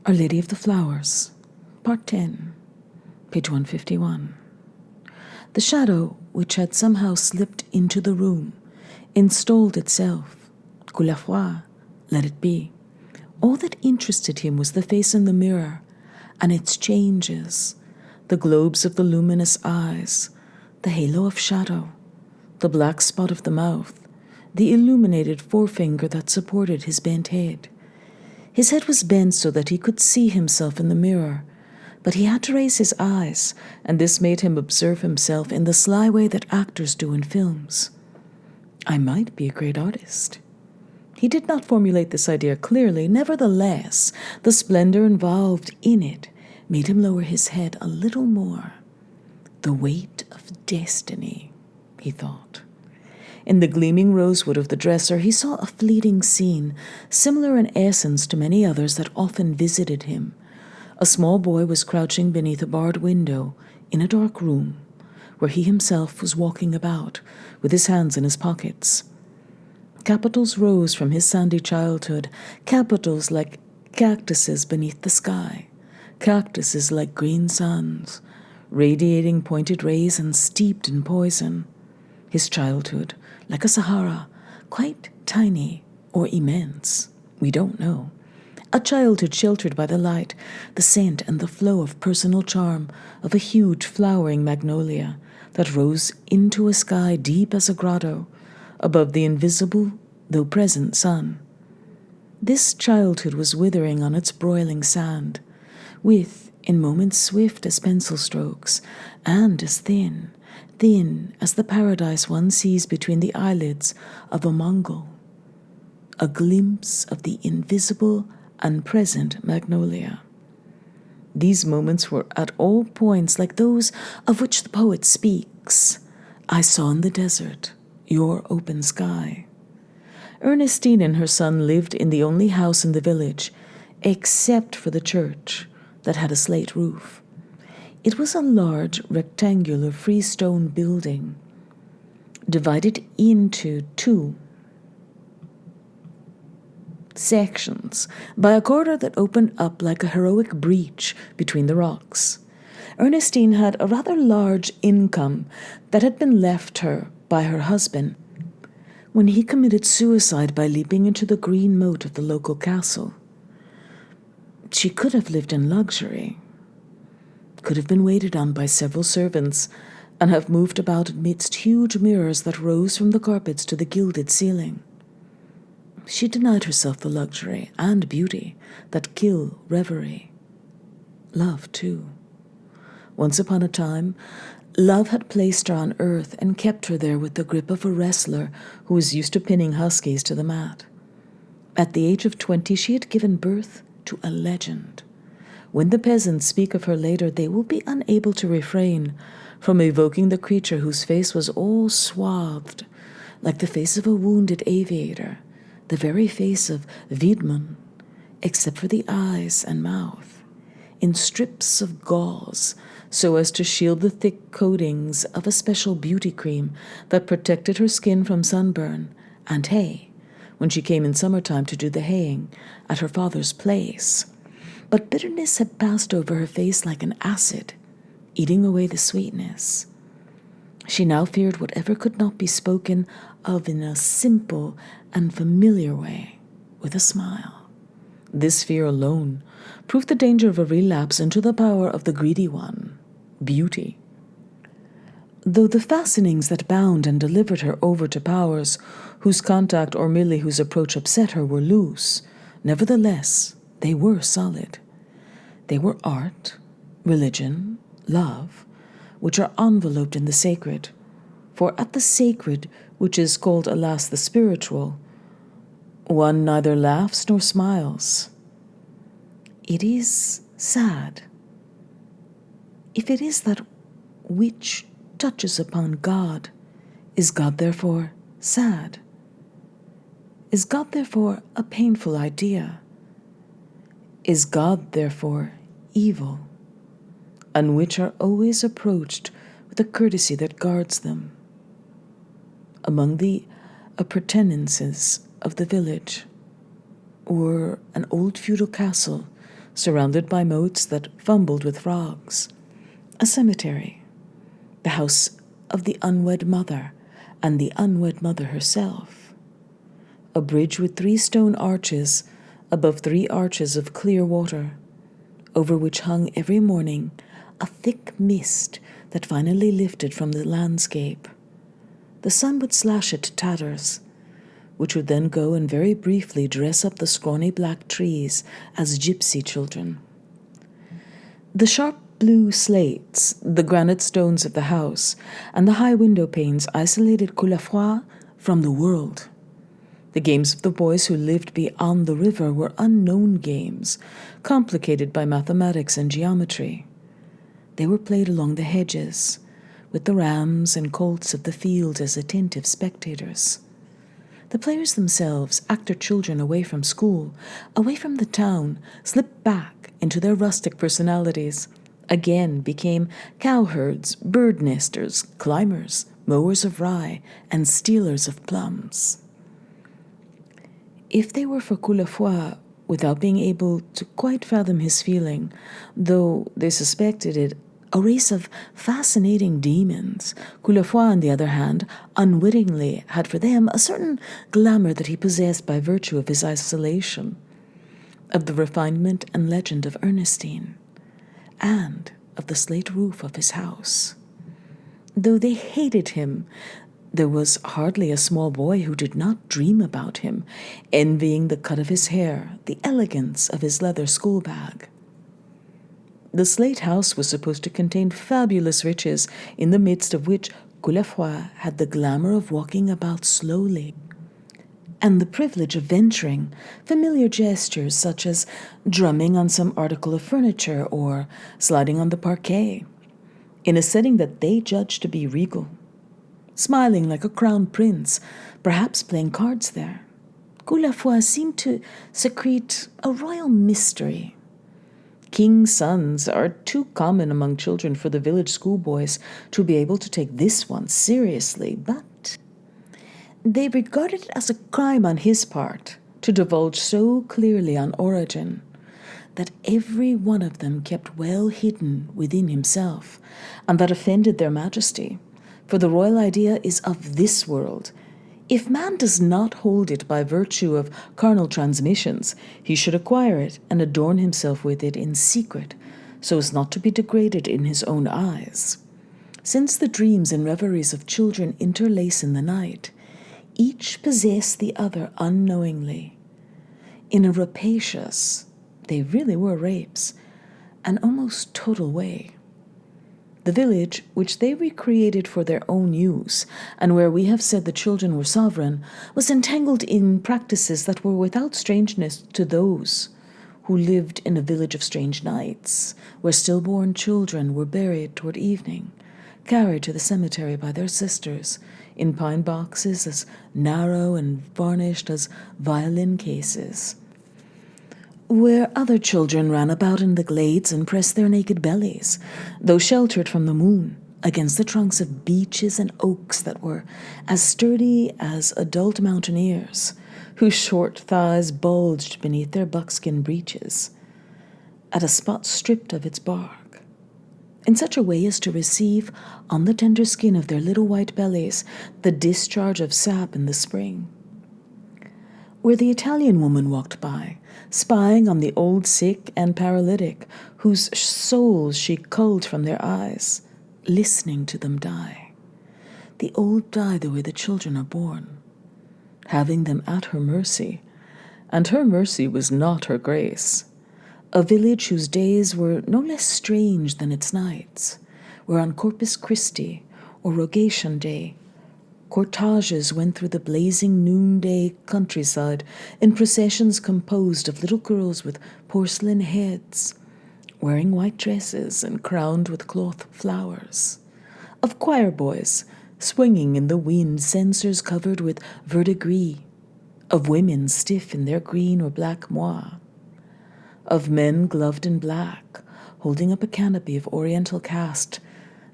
Our Lady of the Flowers, Part 10, page 151. The shadow, which had somehow slipped into the room, installed itself. Que la foi, let it be. All that interested him was the face in the mirror, and its changes, the globes of the luminous eyes, the halo of shadow, the black spot of the mouth, the illuminated forefinger that supported his bent head. His head was bent so that he could see himself in the mirror, but he had to raise his eyes, and this made him observe himself in the sly way that actors do in films. I might be a great artist. He did not formulate this idea clearly. Nevertheless, the splendor involved in it made him lower his head a little more. The weight of destiny, he thought. In the gleaming rosewood of the dresser, he saw a fleeting scene, similar in essence to many others that often visited him. A small boy was crouching beneath a barred window in a dark room, where he himself was walking about, with his hands in his pockets. Capitals rose from his sandy childhood, capitals like cactuses beneath the sky, cactuses like green suns, radiating pointed rays and steeped in poison. His childhood, like a Sahara, quite tiny or immense, we don't know. A childhood sheltered by the light, the scent and the flow of personal charm of a huge flowering magnolia that rose into a sky deep as a grotto, above the invisible though present sun. This childhood was withering on its broiling sand, with, in moments swift as pencil strokes, and as thin as the paradise one sees between the eyelids of a Mongol. A glimpse of the invisible and present magnolia. These moments were at all points like those of which the poet speaks. I saw in the desert your open sky. Ernestine and her son lived in the only house in the village, except for the church, that had a slate roof. It was a large, rectangular, freestone building, divided into two sections by a corridor that opened up like a heroic breach between the rocks. Ernestine had a rather large income that had been left her by her husband when he committed suicide by leaping into the green moat of the local castle. She could have lived in luxury, could have been waited on by several servants, and have moved about amidst huge mirrors that rose from the carpets to the gilded ceiling. She denied herself the luxury and beauty that kill reverie. Love, too. Once upon a time, love had placed her on earth and kept her there with the grip of a wrestler who was used to pinning huskies to the mat. At the age of 20, she had given birth to a legend. When the peasants speak of her later, they will be unable to refrain from evoking the creature whose face was all swathed, like the face of a wounded aviator, the very face of Wiedmann, except for the eyes and mouth, in strips of gauze, so as to shield the thick coatings of a special beauty cream that protected her skin from sunburn and hay, when she came in summertime to do the haying at her father's place. But bitterness had passed over her face like an acid, eating away the sweetness. She now feared whatever could not be spoken of in a simple and familiar way, with a smile. This fear alone proved the danger of a relapse into the power of the greedy one, beauty. Though the fastenings that bound and delivered her over to powers whose contact or merely whose approach upset her were loose, nevertheless, they were solid. They were art, religion, love, which are enveloped in the sacred. For at the sacred, which is called, alas, the spiritual, one neither laughs nor smiles. It is sad. If it is that which touches upon God, is God therefore sad? Is God therefore a painful idea? Is God therefore evil, and which are always approached with a courtesy that guards them? Among the appurtenances of the village, or an old feudal castle surrounded by moats that fumbled with frogs. A cemetery, the house of the unwed mother and the unwed mother herself. A bridge with 3 stone arches above 3 arches of clear water, over which hung every morning a thick mist that finally lifted from the landscape. The sun would slash it to tatters, which would then go and very briefly dress up the scrawny black trees as gypsy children. The sharp blue slates, the granite stones of the house, and the high window panes isolated Coulafroid from the world. The games of the boys who lived beyond the river were unknown games, complicated by mathematics and geometry. They were played along the hedges, with the rams and colts of the field as attentive spectators. The players themselves, actor children away from school, away from the town, slipped back into their rustic personalities, again became cowherds, bird nesters, climbers, mowers of rye, and stealers of plums. If they were for Coulafroid, without being able to quite fathom his feeling, though they suspected it, a race of fascinating demons, Coulafroid, on the other hand, unwittingly had for them a certain glamour that he possessed by virtue of his isolation, of the refinement and legend of Ernestine, and of the slate roof of his house. Though they hated him, there was hardly a small boy who did not dream about him, envying the cut of his hair, the elegance of his leather school bag. The slate house was supposed to contain fabulous riches, in the midst of which Coulafroid had the glamour of walking about slowly, and the privilege of venturing familiar gestures such as drumming on some article of furniture or sliding on the parquet, in a setting that they judged to be regal, smiling like a crown prince, perhaps playing cards there. Coulafroid seemed to secrete a royal mystery. King's sons are too common among children for the village schoolboys to be able to take this one seriously, but they regarded it as a crime on his part to divulge so clearly on origin that every one of them kept well hidden within himself, and that offended their majesty, for the royal idea is of this world. If man does not hold it by virtue of carnal transmissions, he should acquire it and adorn himself with it in secret, so as not to be degraded in his own eyes. Since the dreams and reveries of children interlace in the night, each possess the other unknowingly. In a rapacious, they really were rapes, an almost total way. The village, which they recreated for their own use, and where we have said the children were sovereign, was entangled in practices that were without strangeness to those who lived in a village of strange nights, where stillborn children were buried toward evening, carried to the cemetery by their sisters, in pine boxes as narrow and varnished as violin cases, where other children ran about in the glades and pressed their naked bellies, though sheltered from the moon, against the trunks of beeches and oaks that were as sturdy as adult mountaineers, whose short thighs bulged beneath their buckskin breeches, at a spot stripped of its bark, in such a way as to receive on the tender skin of their little white bellies the discharge of sap in the spring. Where the Italian woman walked by, spying on the old sick and paralytic, whose souls she culled from their eyes, listening to them die. The old die the way the children are born, having them at her mercy, and her mercy was not her grace. A village whose days were no less strange than its nights, where on Corpus Christi or Rogation Day, cortages went through the blazing noonday countryside in processions composed of little girls with porcelain heads, wearing white dresses and crowned with cloth flowers, of choir boys swinging in the wind censers covered with verdigris, of women stiff in their green or black moire, of men gloved in black, holding up a canopy of oriental cast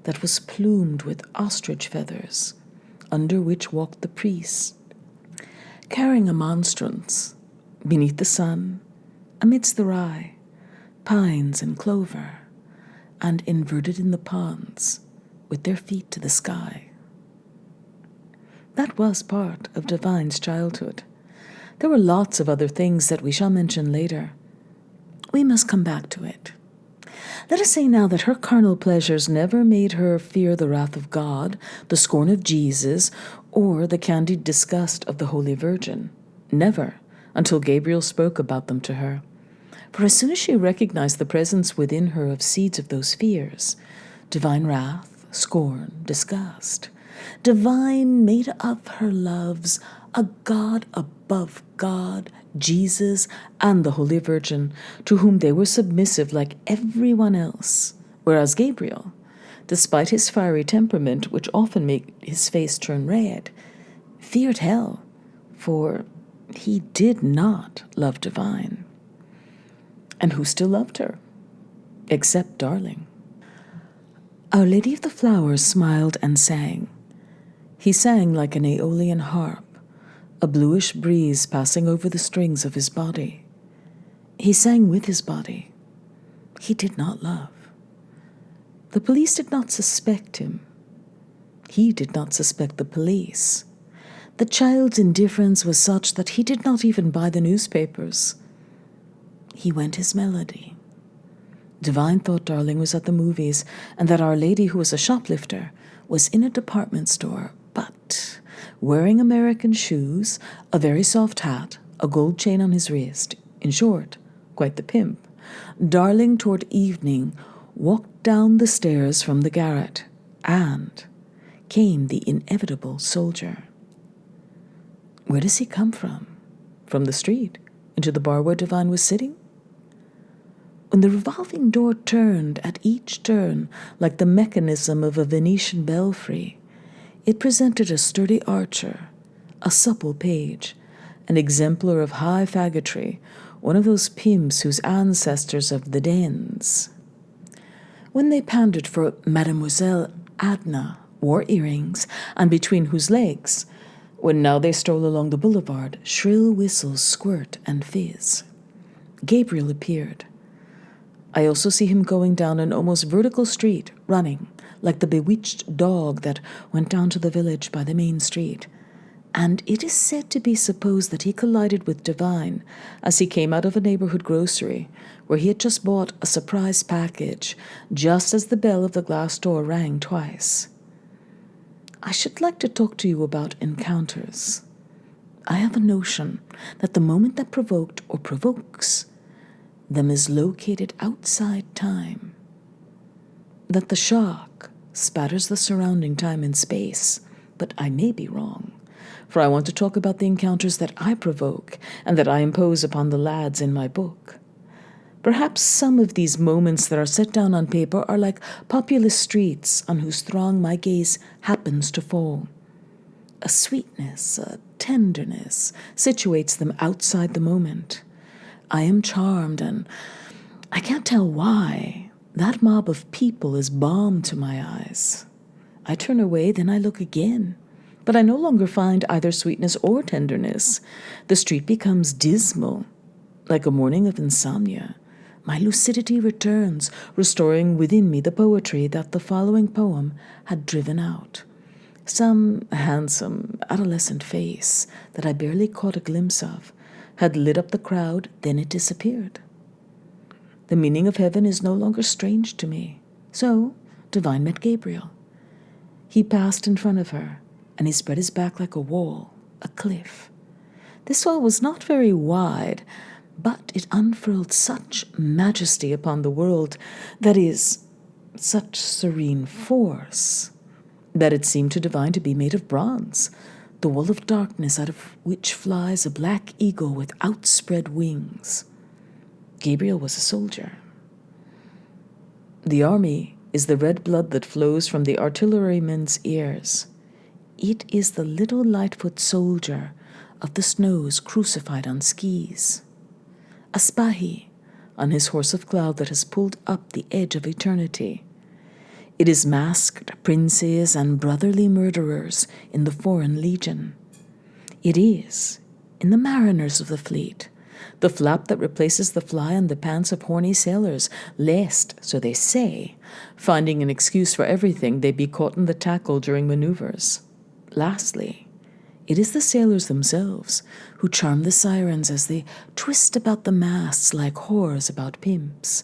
that was plumed with ostrich feathers, under which walked the priest, carrying a monstrance, beneath the sun, amidst the rye, pines and clover, and inverted in the ponds, with their feet to the sky. That was part of Divine's childhood. There were lots of other things that we shall mention later. We must come back to it. Let us say now that her carnal pleasures never made her fear the wrath of God, the scorn of Jesus, or the candied disgust of the Holy Virgin. Never, until Gabriel spoke about them to her. For as soon as she recognized the presence within her of seeds of those fears, divine wrath, scorn, disgust, Divine made of her loves a God above God, Jesus, and the Holy Virgin, to whom they were submissive like everyone else, whereas Gabriel, despite his fiery temperament, which often made his face turn red, feared hell, for he did not love Divine. And who still loved her? Except Darling. Our Lady of the Flowers smiled and sang. He sang like an Aeolian harp, a bluish breeze passing over the strings of his body. He sang with his body. He did not love. The police did not suspect him. He did not suspect the police. The child's indifference was such that he did not even buy the newspapers. He went his melody. Divine thought Darling was at the movies, and that Our Lady, who was a shoplifter, was in a department store, but wearing American shoes, a very soft hat, a gold chain on his wrist, in short, quite the pimp, Darling toward evening walked down the stairs from the garret, and came the inevitable soldier. Where does he come from? From the street, into the bar where Divine was sitting? When the revolving door turned at each turn like the mechanism of a Venetian belfry, it presented a sturdy archer, a supple page, an exemplar of high faggotry, one of those pimps whose ancestors of the dens. When they pandered for Mademoiselle Adna, wore earrings, and between whose legs, when now they stroll along the boulevard, shrill whistles squirt and fizz. Gabriel appeared. I also see him going down an almost vertical street, running, like the bewitched dog that went down to the village by the main street. And it is said to be supposed that he collided with Divine as he came out of a neighborhood grocery, where he had just bought a surprise package, just as the bell of the glass door rang twice. I should like to talk to you about encounters. I have a notion that the moment that provoked or provokes them is located outside time, that the shock spatters the surrounding time and space, but I may be wrong, for I want to talk about the encounters that I provoke and that I impose upon the lads in my book. Perhaps some of these moments that are set down on paper are like populous streets on whose throng my gaze happens to fall. A sweetness, a tenderness situates them outside the moment. I am charmed, and I can't tell why. That mob of people is balm to my eyes. I turn away, then I look again, but I no longer find either sweetness or tenderness. The street becomes dismal, like a morning of insomnia. My lucidity returns, restoring within me the poetry that the following poem had driven out. Some handsome adolescent face that I barely caught a glimpse of had lit up the crowd, then it disappeared. The meaning of heaven is no longer strange to me. So Divine met Gabriel. He passed in front of her, and he spread his back like a wall, a cliff. This wall was not very wide, but it unfurled such majesty upon the world, that is, such serene force, that it seemed to Divine to be made of bronze, the wall of darkness out of which flies a black eagle with outspread wings. Gabriel was a soldier. The army is the red blood that flows from the artilleryman's ears. It is the little Lightfoot soldier of the snows crucified on skis. A spahi on his horse of cloud that has pulled up the edge of eternity. It is masked princes and brotherly murderers in the foreign legion. It is, in the mariners of the fleet, the flap that replaces the fly on the pants of horny sailors, lest, so they say, finding an excuse for everything, they be caught in the tackle during maneuvers. Lastly, it is the sailors themselves who charm the sirens as they twist about the masts like whores about pimps.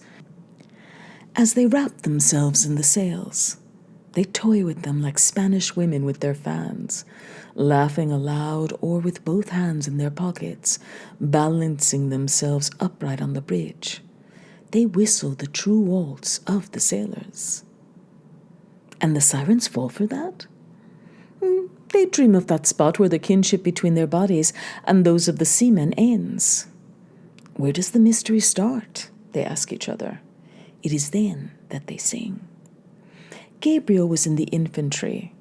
As they wrap themselves in the sails, they toy with them like Spanish women with their fans, laughing aloud or with both hands in their pockets, balancing themselves upright on the bridge. They whistle the true waltz of the sailors. And the sirens fall for that? They dream of that spot where the kinship between their bodies and those of the seamen ends. Where does the mystery start? They ask each other. It is then that they sing. Gabriel was in the infantry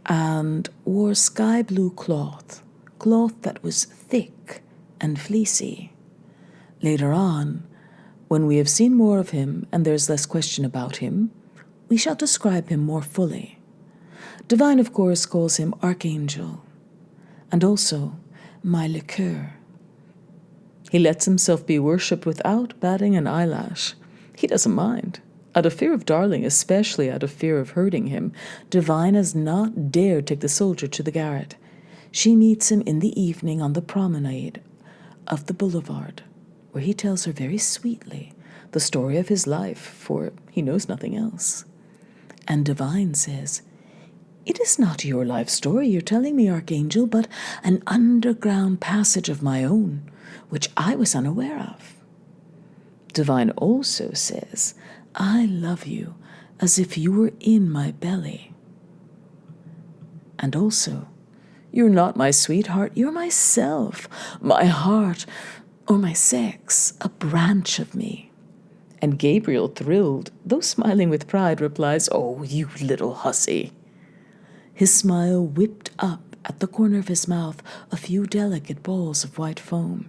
and wore sky blue cloth that was thick and fleecy. Later on, when we have seen more of him and there's less question about him, we shall describe him more fully. Divine, of course, calls him Archangel, and also my liqueur. He lets himself be worshipped without batting an eyelash. He doesn't mind. Out of fear of Darling, especially out of fear of hurting him, Divine has not dared take the soldier to the garret. She meets him in the evening on the promenade of the boulevard, where he tells her very sweetly the story of his life, for he knows nothing else. And Divine says, "It is not your life story you're telling me, Archangel, but an underground passage of my own, which I was unaware of." Divine also says, "I love you as if you were in my belly." And also, "You're not my sweetheart, you're myself, my heart, or my sex, a branch of me." And Gabriel, thrilled, though smiling with pride, replies, "Oh, you little hussy." His smile whipped up at the corner of his mouth a few delicate balls of white foam.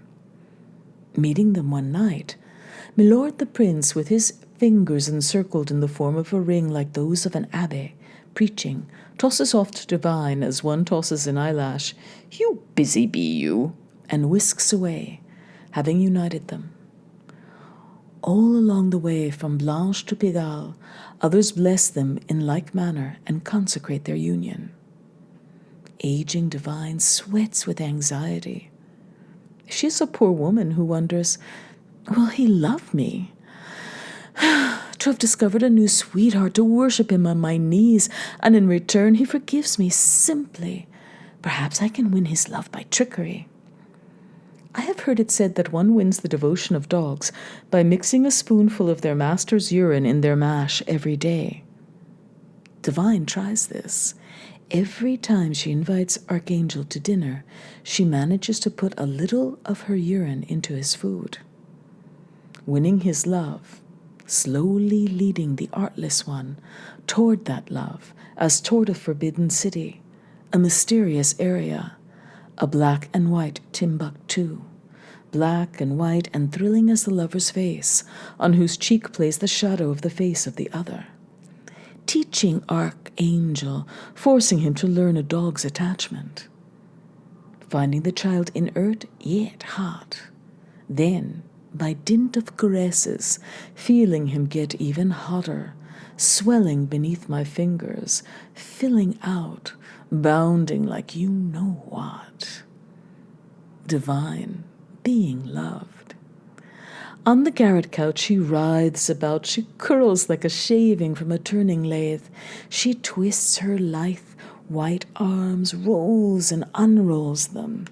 Meeting them one night, Milord the Prince, with his fingers encircled in the form of a ring like those of an abbé, preaching, tosses off to Divine as one tosses an eyelash, "You busy bee, you," and whisks away, having united them. All along the way from Blanche to Pigalle, others bless them in like manner and consecrate their union. Aging Divine sweats with anxiety. She is a poor woman who wonders, will he love me? To have discovered a new sweetheart, to worship him on my knees, and in return he forgives me simply. Perhaps I can win his love by trickery. I have heard it said that one wins the devotion of dogs by mixing a spoonful of their master's urine in their mash every day. Divine tries this. Every time she invites Archangel to dinner, she manages to put a little of her urine into his food. Winning his love, slowly leading the artless one toward that love as toward a forbidden city, a mysterious area, a black and white Timbuktu, black and white and thrilling as the lover's face, on whose cheek plays the shadow of the face of the other. Teaching Archangel, forcing him to learn a dog's attachment. Finding the child inert yet hot. Then, by dint of caresses, feeling him get even hotter, swelling beneath my fingers, filling out, bounding like you know what. Divine, being loved. On the garret couch she writhes about, she curls like a shaving from a turning lathe. She twists her lithe white arms, rolls and unrolls them.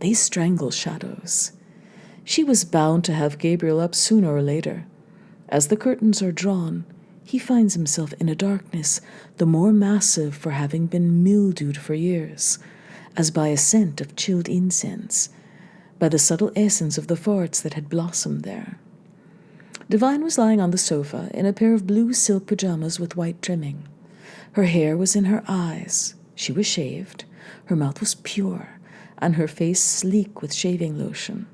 They strangle shadows. She was bound to have Gabriel up sooner or later. As the curtains are drawn, he finds himself in a darkness the more massive for having been mildewed for years, as by a scent of chilled incense, by the subtle essence of the forts that had blossomed there. Divine was lying on the sofa in a pair of blue silk pajamas with white trimming. Her hair was in her eyes. She was shaved. Her mouth was pure, and her face sleek with shaving lotion.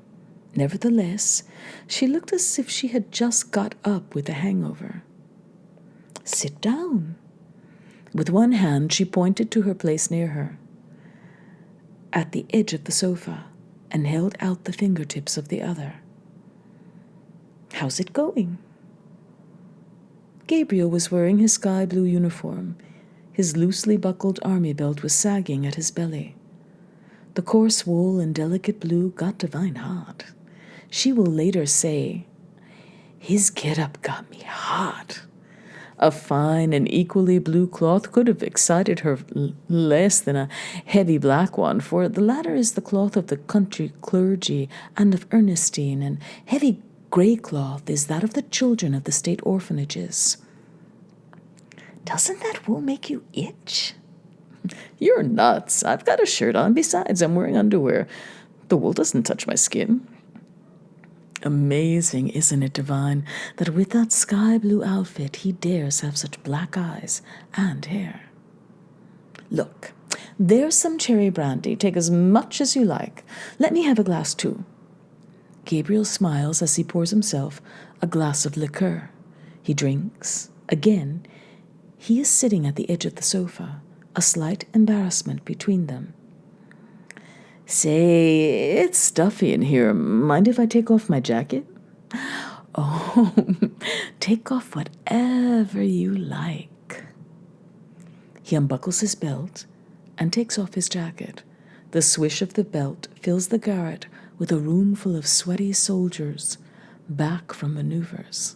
Nevertheless, she looked as if she had just got up with a hangover. "Sit down." With one hand she pointed to her place near her, at the edge of the sofa. and held out the fingertips of the other. "How's it going?" Gabriel was wearing his sky blue uniform. His loosely buckled army belt was sagging at his belly. The coarse wool and delicate blue got Divine hot. She will later say, "His get-up got me hot." A fine and equally blue cloth could have excited her less than a heavy black one, for the latter is the cloth of the country clergy and of Ernestine, and heavy gray cloth is that of the children of the state orphanages. "Doesn't that wool make you itch?" "You're nuts. I've got a shirt on. Besides, I'm wearing underwear. The wool doesn't touch my skin." Amazing, isn't it, Divine, that with that sky blue outfit he dares have such black eyes and hair. "Look, there's some cherry brandy. Take as much as you like. Let me have a glass too." Gabriel smiles as he pours himself a glass of liqueur. He drinks. Again, he is sitting at the edge of the sofa, a slight embarrassment between them. "Say, it's stuffy in here. Mind if I take off my jacket?" "Oh, take off whatever you like." He unbuckles his belt and takes off his jacket. The swish of the belt fills the garret with a room full of sweaty soldiers back from maneuvers.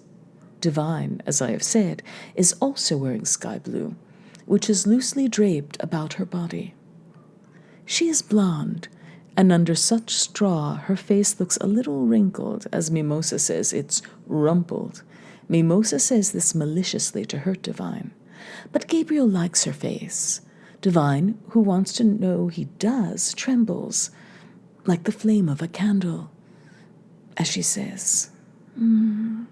Divine, as I have said, is also wearing sky blue, which is loosely draped about her body. She is blonde, and under such straw her face looks a little wrinkled. As Mimosa says, it's rumpled. Mimosa says this maliciously to hurt Divine. But Gabriel likes her face. Divine, who wants to know he does, trembles, like the flame of a candle, as she says, I'm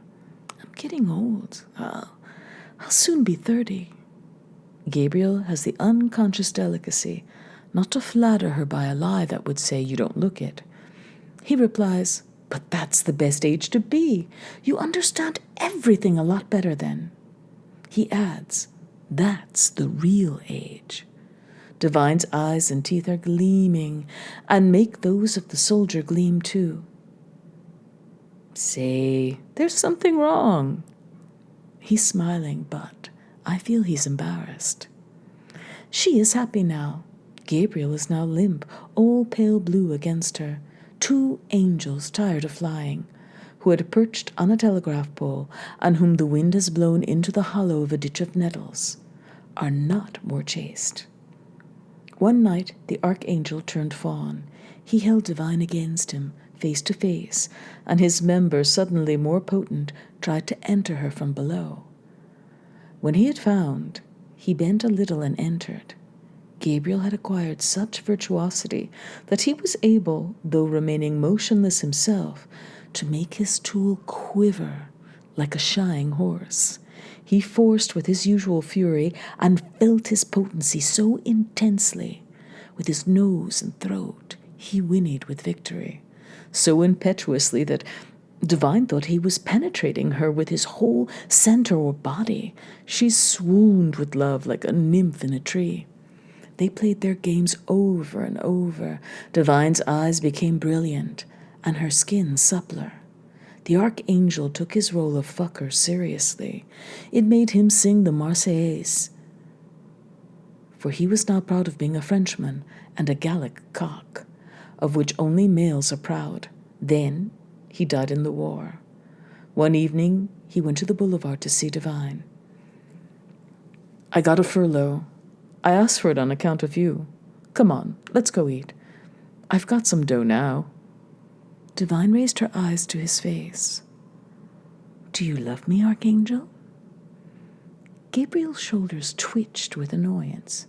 getting old. I'll soon be 30. Gabriel has the unconscious delicacy not to flatter her by a lie that would say you don't look it. He replies, "But that's the best age to be. You understand everything a lot better then." He adds, "That's the real age." Divine's eyes and teeth are gleaming and make those of the soldier gleam too. "Say, there's something wrong." He's smiling, but I feel he's embarrassed. She is happy now. Gabriel is now limp, all pale blue against her. Two angels tired of flying, who had perched on a telegraph pole and whom the wind has blown into the hollow of a ditch of nettles, are not more chaste. One night the archangel turned fawn. He held Divine against him, face to face, and his member, suddenly more potent, tried to enter her from below. When he had found, he bent a little and entered. Gabriel had acquired such virtuosity that he was able, though remaining motionless himself, to make his tool quiver like a shying horse. He forced with his usual fury and felt his potency so intensely. With his nose and throat, he whinnied with victory, so impetuously that Divine thought he was penetrating her with his whole center or body. She swooned with love like a nymph in a tree. They played their games over and over. Divine's eyes became brilliant, and her skin suppler. The archangel took his role of fucker seriously. It made him sing the Marseillaise, for he was now proud of being a Frenchman and a Gallic cock, of which only males are proud. Then he died in the war. One evening he went to the boulevard to see Divine. "I got a furlough. I asked for it on account of you. Come on, let's go eat. I've got some dough now." Divine raised her eyes to his face. "Do you love me, Archangel?" Gabriel's shoulders twitched with annoyance.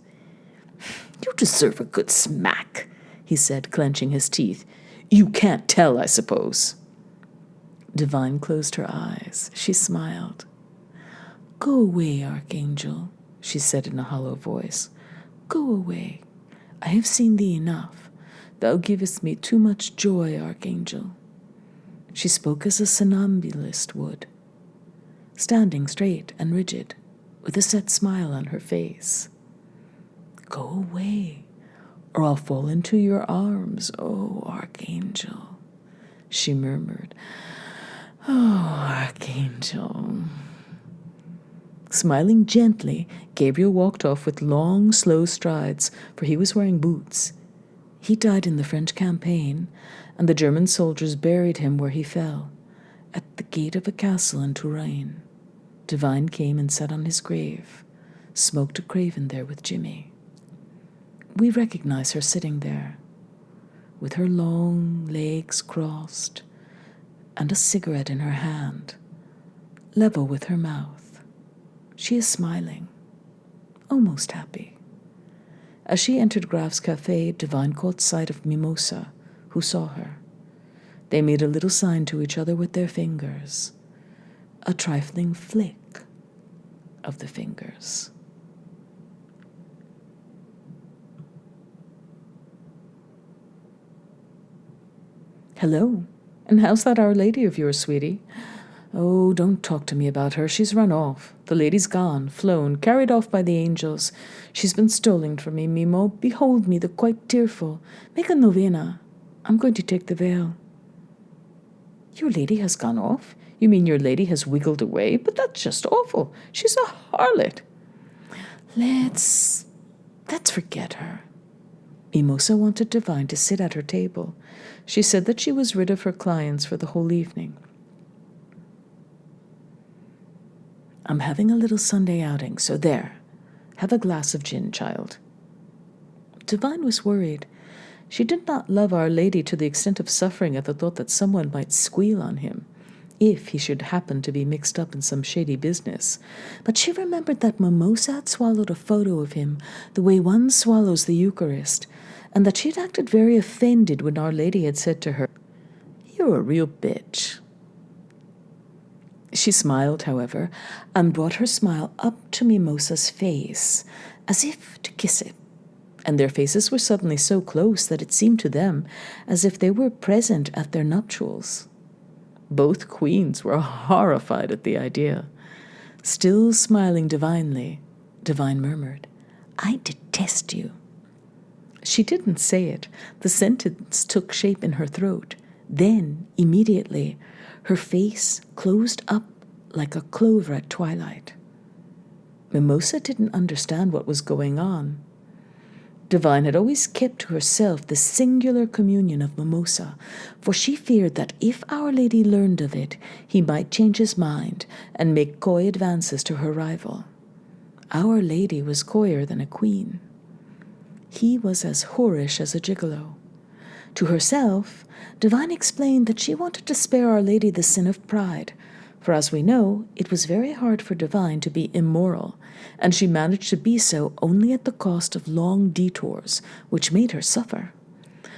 "You deserve a good smack," he said, clenching his teeth. "You can't tell, I suppose." Divine closed her eyes. She smiled. "Go away, Archangel," she said in a hollow voice. "Go away. I have seen thee enough. Thou givest me too much joy, Archangel." She spoke as a somnambulist would, standing straight and rigid, with a set smile on her face. "Go away. or I'll fall into your arms, oh, Archangel, she murmured. Oh, Archangel. Smiling gently, Gabriel walked off with long, slow strides, for he was wearing boots. He died in the French campaign, and the German soldiers buried him where he fell, at the gate of a castle in Touraine. Divine came and sat on his grave, smoked a craven there with Jimmy. We recognize her sitting there, with her long legs crossed, and a cigarette in her hand, level with her mouth. She is smiling, almost happy. As she entered Graf's cafe, Divine caught sight of Mimosa, who saw her. They made a little sign to each other with their fingers, a trifling flick of the fingers. Hello, and how's that Our Lady of yours, sweetie? Oh, don't talk to me about her. She's run off. The lady's gone, flown, carried off by the angels. She's been stolen from me, Mimo. Behold me, the quite tearful. Make a novena. I'm going to take the veil. Your lady has gone off? You mean your lady has wiggled away? But that's just awful. She's a harlot. Let's forget her. Mimosa wanted Divine to sit at her table. She said that she was rid of her clients for the whole evening. I'm having a little Sunday outing, so there. Have a glass of gin, child. Divine was worried. She did not love Our Lady to the extent of suffering at the thought that someone might squeal on him, if he should happen to be mixed up in some shady business. But she remembered that Mimosa had swallowed a photo of him the way one swallows the Eucharist, and that she had acted very offended when Our Lady had said to her, "You're a real bitch." She smiled, however, and brought her smile up to Mimosa's face, as if to kiss it, and their faces were suddenly so close that it seemed to them as if they were present at their nuptials. Both queens were horrified at the idea. Still smiling divinely, Divine murmured, "I detest you." She didn't say it. The sentence took shape in her throat. Then, immediately, her face closed up like a clover at twilight. Mimosa didn't understand what was going on. Divine had always kept to herself the singular communion of Mimosa, for she feared that if Our Lady learned of it, he might change his mind and make coy advances to her rival. Our Lady was coyer than a queen. He was as whorish as a gigolo. To herself, Divine explained that she wanted to spare Our Lady the sin of pride, for as we know, it was very hard for Divine to be immoral, and she managed to be so only at the cost of long detours, which made her suffer.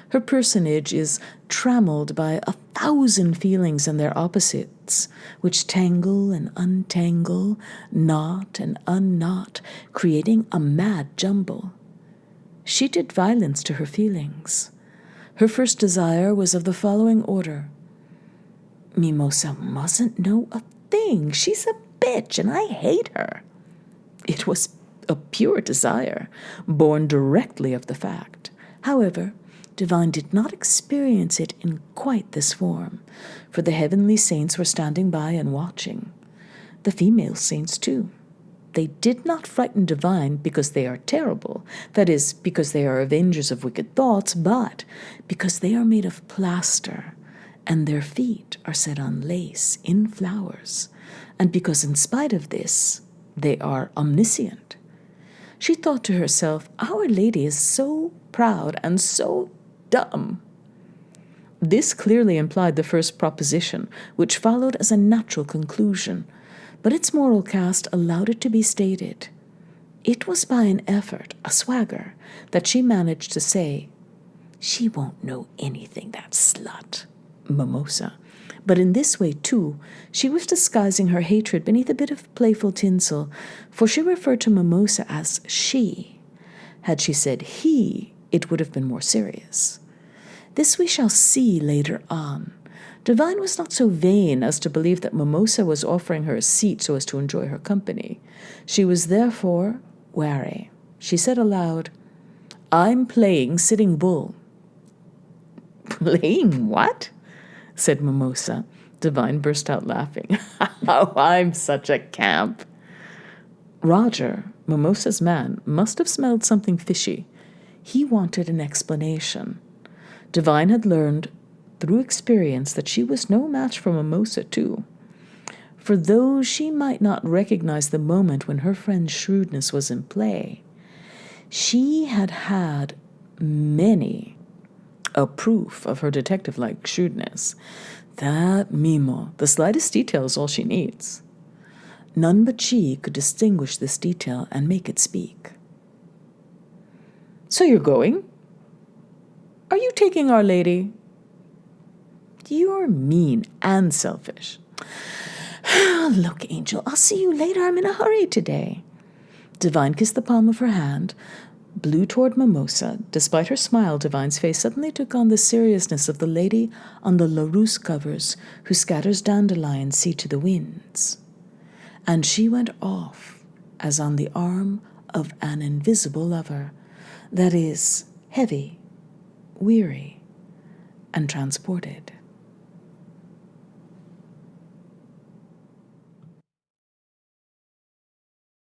Her personage is trammeled by 1,000 feelings and their opposites, which tangle and untangle, knot and unknot, creating a mad jumble. She did violence to her feelings. Her first desire was of the following order. Mimosa mustn't know a thing. She's a bitch, and I hate her. It was a pure desire, born directly of the fact. However, Divine did not experience it in quite this form, for the heavenly saints were standing by and watching. The female saints, too. They did not frighten Divine because they are terrible, that is, because they are avengers of wicked thoughts, but because they are made of plaster, and their feet are set on lace in flowers, and because in spite of this, they are omniscient. She thought to herself, Our Lady is so proud and so dumb. This clearly implied the first proposition, which followed as a natural conclusion, but its moral cast allowed it to be stated. It was by an effort, a swagger, that she managed to say, "She won't know anything, that slut, Mimosa." But in this way, too, she was disguising her hatred beneath a bit of playful tinsel, for she referred to Mimosa as she. Had she said he, it would have been more serious. This we shall see later on. Divine was not so vain as to believe that Mimosa was offering her a seat so as to enjoy her company. She was therefore wary. She said aloud, I'm playing Sitting Bull." "Playing what?" said Mimosa. Divine burst out laughing. "Oh, I'm such a camp." Roger, Mimosa's man, must have smelled something fishy. He wanted an explanation. Divine had learned through experience that she was no match for Mimosa, too. For though she might not recognize the moment when her friend's shrewdness was in play, she had had many a proof of her detective-like shrewdness. That Mimo, the slightest detail is all she needs. None but she could distinguish this detail and make it speak. "So you're going? Are you taking Our Lady?" "You're mean and selfish." "Look, Angel, I'll see you later. I'm in a hurry today." Divine kissed the palm of her hand, blew toward Mimosa. Despite her smile, Divine's face suddenly took on the seriousness of the lady on the LaRousse covers who scatters dandelions seed to the winds. And she went off as on the arm of an invisible lover, that is, heavy, weary, and transported.